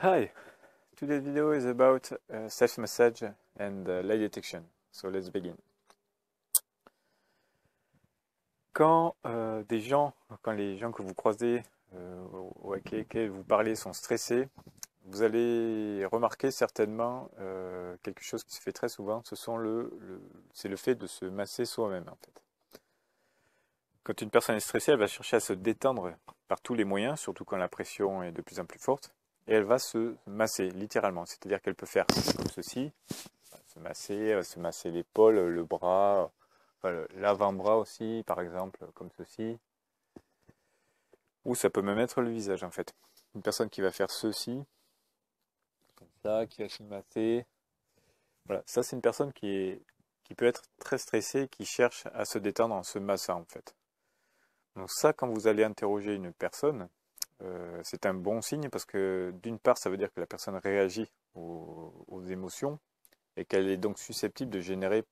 Hi, today's video is about self-massage and lie detection. So let's begin. Quand quand les gens que vous croisez ou avec lesquels vous parlez sont stressés, vous allez remarquer certainement quelque chose qui se fait très souvent, c'est le fait de se masser soi-même en fait. Quand une personne est stressée, elle va chercher à se détendre par tous les moyens, surtout quand la pression est de plus en plus forte. Et elle va se masser, littéralement. C'est-à-dire qu'elle peut faire comme ceci, se masser l'épaule, le bras, enfin, l'avant-bras aussi, par exemple, comme ceci. Ou ça peut même être le visage, en fait. Une personne qui va faire ceci, comme ça, qui va se masser. Voilà, ça c'est une personne qui peut être très stressée, qui cherche à se détendre en se massant, en fait. Donc ça, quand vous allez interroger une personne, c'est un bon signe parce que d'une part, ça veut dire que la personne réagit aux émotions et qu'elle est donc susceptible de générer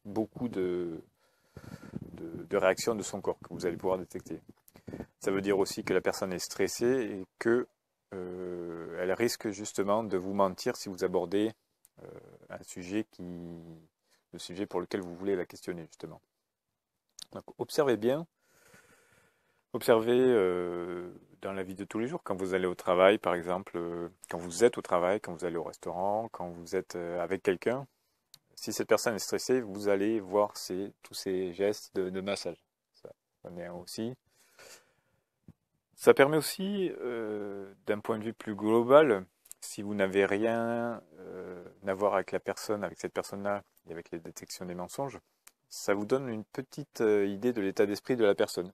beaucoup de réactions de son corps que vous allez pouvoir détecter. Ça veut dire aussi que la personne est stressée et que elle risque justement de vous mentir si vous abordez un sujet le sujet pour lequel vous voulez la questionner justement. Donc observez bien. Observez dans la vie de tous les jours, quand vous allez au travail, par exemple, quand vous êtes au travail, quand vous allez au restaurant, quand vous êtes avec quelqu'un, si cette personne est stressée, vous allez voir tous ces gestes de massage. Ça permet aussi. Ça permet aussi, d'un point de vue plus global, si vous n'avez rien à voir avec la personne, avec cette personne-là, et avec les détections des mensonges, ça vous donne une petite idée de l'état d'esprit de la personne.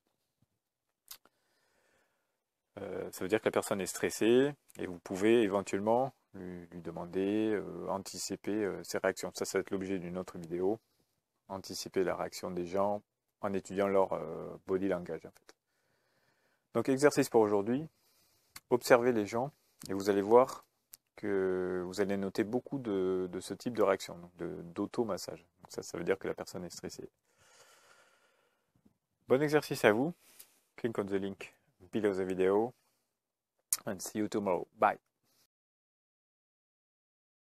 Ça veut dire que la personne est stressée et vous pouvez éventuellement lui demander, anticiper ses réactions. Ça va être l'objet d'une autre vidéo. Anticiper la réaction des gens en étudiant leur body language en fait. Donc exercice pour aujourd'hui. Observez les gens et vous allez voir que vous allez noter beaucoup de ce type de réaction, d'auto-massage. Ça veut dire que la personne est stressée. Bon exercice à vous. Click on the link below the video and see you tomorrow. Bye.